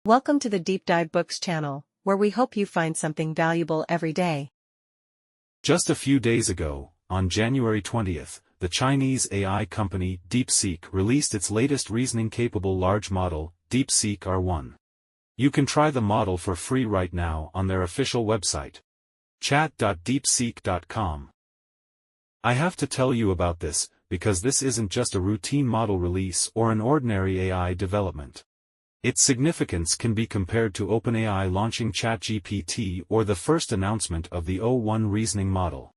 Welcome to the Deep Dive Books channel, where we hope you find something valuable every day. Just a few days ago, on January 20th, the Chinese AI company DeepSeek released its latest reasoning-capable large model, DeepSeek R1. You can try the model for free right now on their official website, chat.deepseek.com. I have to tell you about this, because this isn't just a routine model release or an ordinary AI development. Its significance can be compared to OpenAI launching ChatGPT or the first announcement of the O1 reasoning model.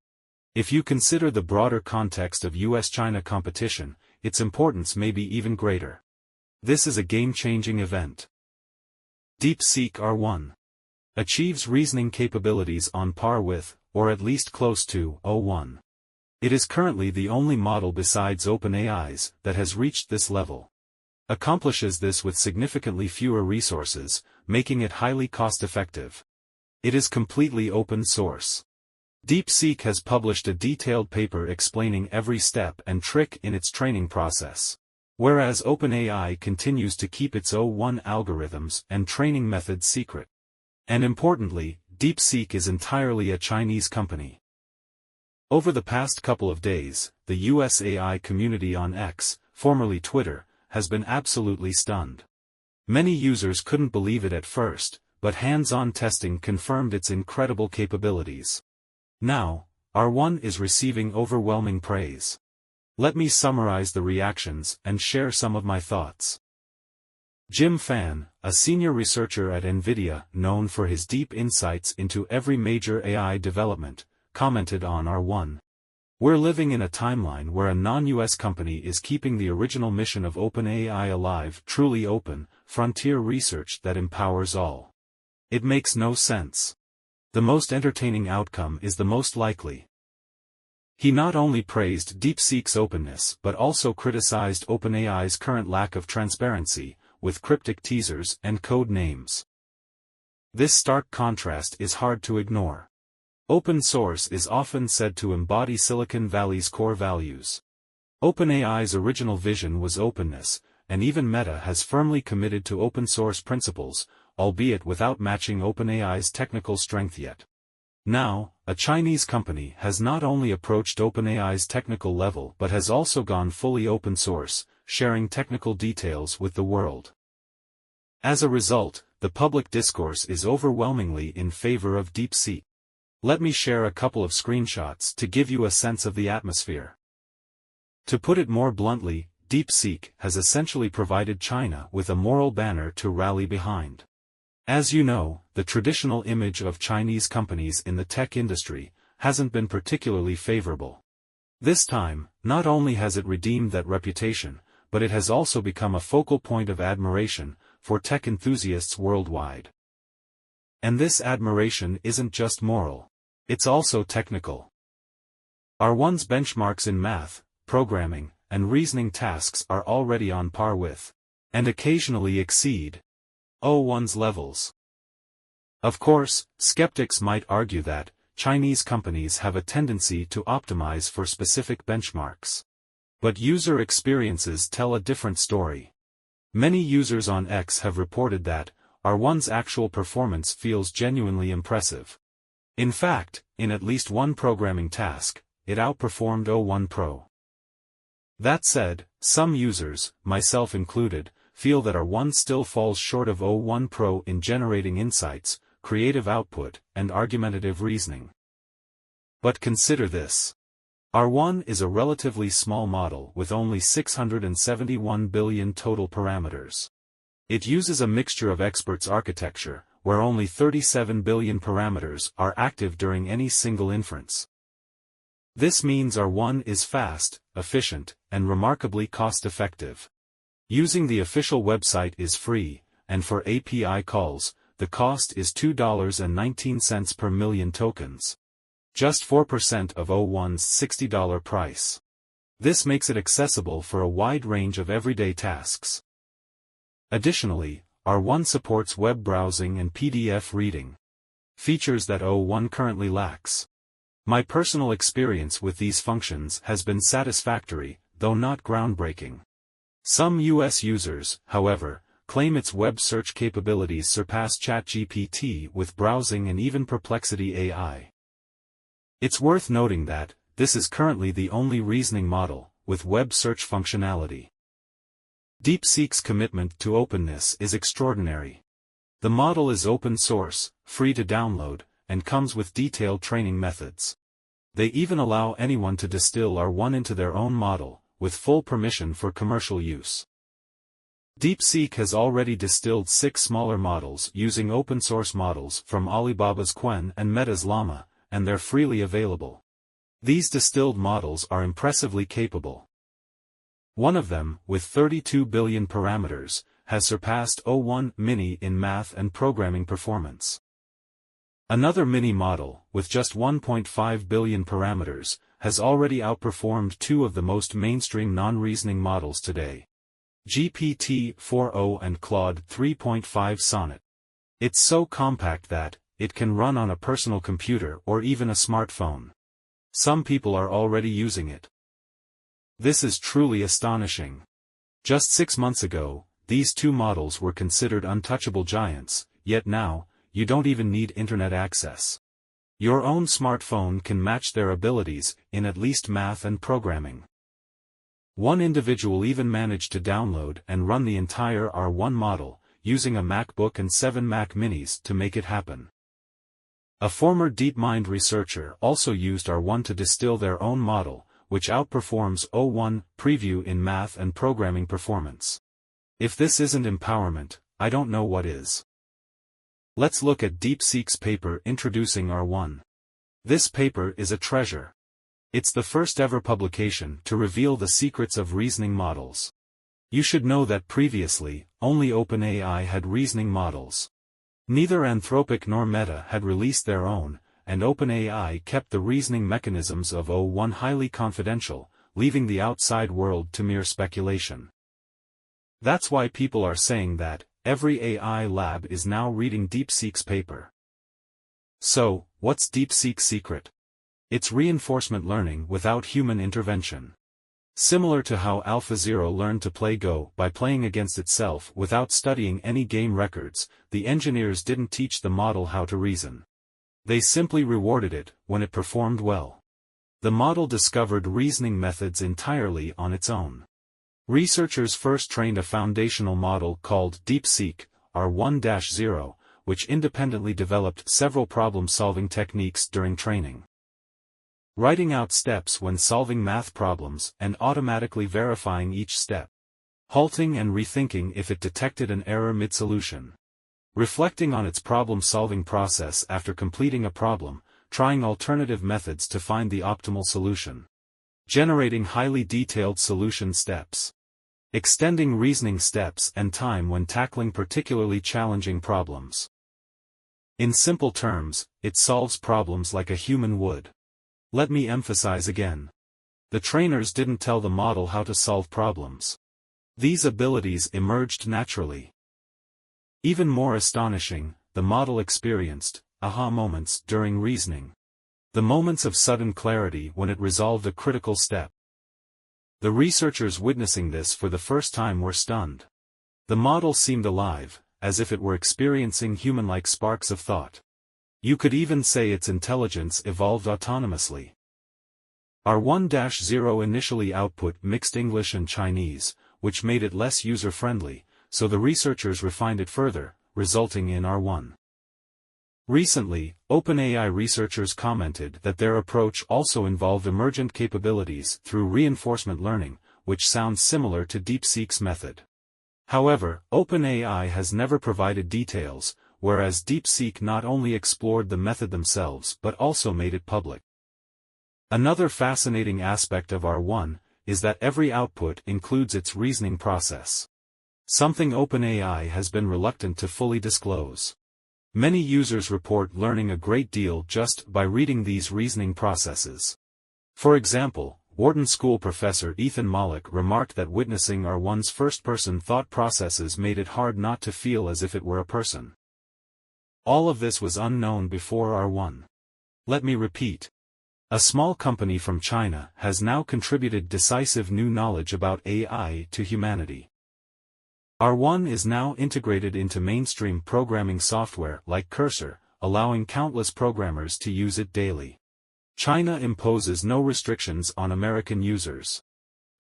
If you consider the broader context of US-China competition, its importance may be even greater. This is a game-changing event. DeepSeek R1 achieves reasoning capabilities on par with, or at least close to, O1. It is currently the only model besides OpenAI's that has reached this level. Accomplishes this with significantly fewer resources, making it highly cost-effective. It is completely open source. DeepSeek has published a detailed paper explaining every step and trick in its training process, whereas OpenAI continues to keep its O1 algorithms and training methods secret. And importantly, DeepSeek is entirely a Chinese company. Over the past couple of days, the US AI community on X, formerly Twitter, has been absolutely stunned. Many users couldn't believe it at first, but hands-on testing confirmed its incredible capabilities. Now, R1 is receiving overwhelming praise. Let me summarize the reactions and share some of my thoughts. Jim Fan, a senior researcher at NVIDIA known for his deep insights into every major AI development, commented on R1. "We're living in a timeline where a non-US company is keeping the original mission of OpenAI alive, truly open, frontier research that empowers all. It makes no sense. The most entertaining outcome is the most likely." He not only praised DeepSeek's openness but also criticized OpenAI's current lack of transparency, with cryptic teasers and code names. This stark contrast is hard to ignore. Open source is often said to embody Silicon Valley's core values. OpenAI's original vision was openness, and even Meta has firmly committed to open source principles, albeit without matching OpenAI's technical strength yet. Now, a Chinese company has not only approached OpenAI's technical level but has also gone fully open source, sharing technical details with the world. As a result, the public discourse is overwhelmingly in favor of DeepSeek. Let me share a couple of screenshots to give you a sense of the atmosphere. To put it more bluntly, DeepSeek has essentially provided China with a moral banner to rally behind. As you know, the traditional image of Chinese companies in the tech industry hasn't been particularly favorable. This time, not only has it redeemed that reputation, but it has also become a focal point of admiration for tech enthusiasts worldwide. And this admiration isn't just moral. It's also technical. R1's benchmarks in math, programming, and reasoning tasks are already on par with, and occasionally exceed, O1's levels. Of course, skeptics might argue that Chinese companies have a tendency to optimize for specific benchmarks. But user experiences tell a different story. Many users on X have reported that R1's actual performance feels genuinely impressive. In fact, in at least one programming task, it outperformed O1 Pro. That said, some users, myself included, feel that R1 still falls short of O1 Pro in generating insights, creative output, and argumentative reasoning. But consider this. R1 is a relatively small model with only 671 billion total parameters. It uses a mixture of experts architecture, where only 37 billion parameters are active during any single inference. This means R1 is fast, efficient, and remarkably cost-effective. Using the official website is free, and for API calls, the cost is $2.19 per million tokens. Just 4% of O1's $60 price. This makes it accessible for a wide range of everyday tasks. Additionally, R1 supports web browsing and PDF reading, features that O1 currently lacks. My personal experience with these functions has been satisfactory, though not groundbreaking. Some US users, however, claim its web search capabilities surpass ChatGPT with browsing and even Perplexity AI. It's worth noting that, this is currently the only reasoning model, with web search functionality. DeepSeek's commitment to openness is extraordinary. The model is open source, free to download, and comes with detailed training methods. They even allow anyone to distill R1 into their own model, with full permission for commercial use. DeepSeek has already distilled 6 smaller models using open-source models from Alibaba's Qwen and Meta's Llama, and they're freely available. These distilled models are impressively capable. One of them, with 32 billion parameters, has surpassed O1 Mini in math and programming performance. Another mini model, with just 1.5 billion parameters, has already outperformed 2 of the most mainstream non-reasoning models today: GPT-4o and Claude 3.5 Sonnet. It's so compact that, it can run on a personal computer or even a smartphone. Some people are already using it. This is truly astonishing. Just 6 months ago, these 2 models were considered untouchable giants, yet now, you don't even need internet access. Your own smartphone can match their abilities, in at least math and programming. One individual even managed to download and run the entire R1 model, using a MacBook and 7 Mac Minis to make it happen. A former DeepMind researcher also used R1 to distill their own model, which outperforms O1 Preview in math and programming performance. If this isn't empowerment, I don't know what is. Let's look at DeepSeek's paper introducing R1. This paper is a treasure. It's the first ever publication to reveal the secrets of reasoning models. You should know that previously, only OpenAI had reasoning models. Neither Anthropic nor Meta had released their own, and OpenAI kept the reasoning mechanisms of O1 highly confidential, leaving the outside world to mere speculation. That's why people are saying that every AI lab is now reading DeepSeek's paper. So, what's DeepSeek's secret? It's reinforcement learning without human intervention. Similar to how AlphaZero learned to play Go by playing against itself without studying any game records, the engineers didn't teach the model how to reason. They simply rewarded it when it performed well. The model discovered reasoning methods entirely on its own. Researchers first trained a foundational model called DeepSeek R1-0, which independently developed several problem-solving techniques during training. Writing out steps when solving math problems and automatically verifying each step. Halting and rethinking if it detected an error mid-solution. Reflecting on its problem-solving process after completing a problem, trying alternative methods to find the optimal solution. Generating highly detailed solution steps. Extending reasoning steps and time when tackling particularly challenging problems. In simple terms, it solves problems like a human would. Let me emphasize again. The trainers didn't tell the model how to solve problems. These abilities emerged naturally. Even more astonishing, the model experienced aha moments during reasoning. The moments of sudden clarity when it resolved a critical step. The researchers witnessing this for the first time were stunned. The model seemed alive, as if it were experiencing human-like sparks of thought. You could even say its intelligence evolved autonomously. R1-0 initially output mixed English and Chinese, which made it less user-friendly, so the researchers refined it further, resulting in R1. Recently, OpenAI researchers commented that their approach also involved emergent capabilities through reinforcement learning, which sounds similar to DeepSeek's method. However, OpenAI has never provided details, whereas DeepSeek not only explored the method themselves but also made it public. Another fascinating aspect of R1 is that every output includes its reasoning process. Something OpenAI has been reluctant to fully disclose. Many users report learning a great deal just by reading these reasoning processes. For example, Wharton School professor Ethan Mollick remarked that witnessing R1's first-person thought processes made it hard not to feel as if it were a person. All of this was unknown before R1. Let me repeat. A small company from China has now contributed decisive new knowledge about AI to humanity. R1 is now integrated into mainstream programming software like Cursor, allowing countless programmers to use it daily. China imposes no restrictions on American users.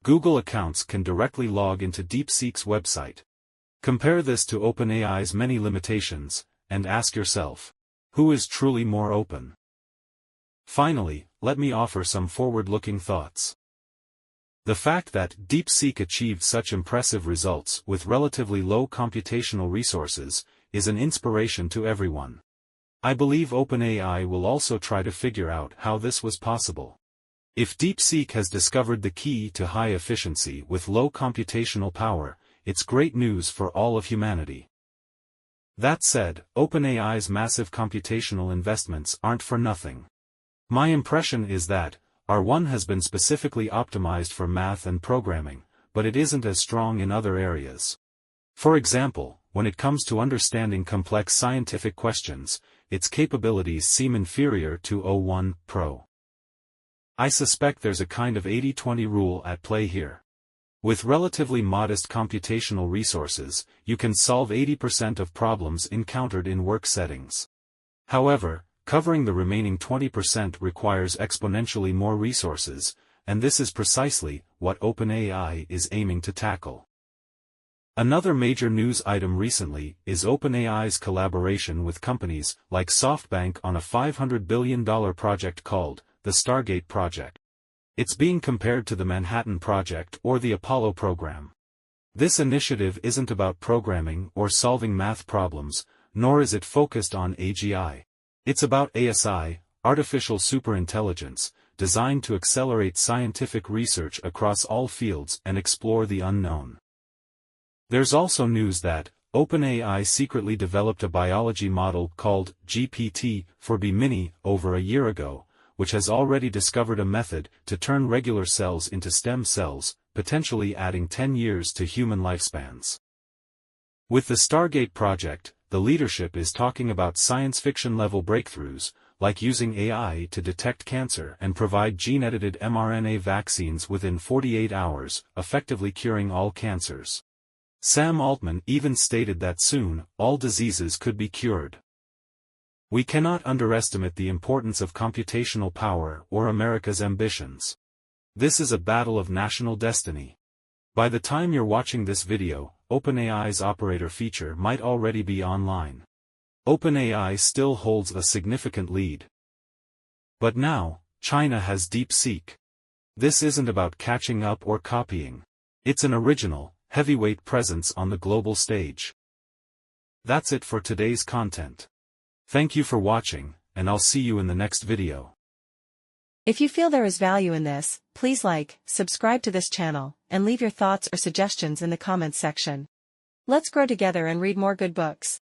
Google accounts can directly log into DeepSeek's website. Compare this to OpenAI's many limitations, and ask yourself, who is truly more open? Finally, let me offer some forward-looking thoughts. The fact that DeepSeek achieved such impressive results with relatively low computational resources is an inspiration to everyone. I believe OpenAI will also try to figure out how this was possible. If DeepSeek has discovered the key to high efficiency with low computational power, it's great news for all of humanity. That said, OpenAI's massive computational investments aren't for nothing. My impression is that R1 has been specifically optimized for math and programming, but it isn't as strong in other areas. For example, when it comes to understanding complex scientific questions, its capabilities seem inferior to O1 Pro. I suspect there's a kind of 80-20 rule at play here. With relatively modest computational resources, you can solve 80% of problems encountered in work settings. However, covering the remaining 20% requires exponentially more resources, and this is precisely what OpenAI is aiming to tackle. Another major news item recently is OpenAI's collaboration with companies like SoftBank on a $500 billion project called the Stargate Project. It's being compared to the Manhattan Project or the Apollo program. This initiative isn't about programming or solving math problems, nor is it focused on AGI. It's about ASI, artificial superintelligence, designed to accelerate scientific research across all fields and explore the unknown. There's also news that OpenAI secretly developed a biology model called GPT-4B-Mini over a year ago, which has already discovered a method to turn regular cells into stem cells, potentially adding 10 years to human lifespans. With the Stargate project, the leadership is talking about science fiction-level breakthroughs, like using AI to detect cancer and provide gene-edited mRNA vaccines within 48 hours, effectively curing all cancers. Sam Altman even stated that soon, all diseases could be cured. We cannot underestimate the importance of computational power or America's ambitions. This is a battle of national destiny. By the time you're watching this video, OpenAI's operator feature might already be online. OpenAI still holds a significant lead. But now, China has DeepSeek. This isn't about catching up or copying. It's an original, heavyweight presence on the global stage. That's it for today's content. Thank you for watching, and I'll see you in the next video. If you feel there is value in this, please like, subscribe to this channel, and leave your thoughts or suggestions in the comments section. Let's grow together and read more good books.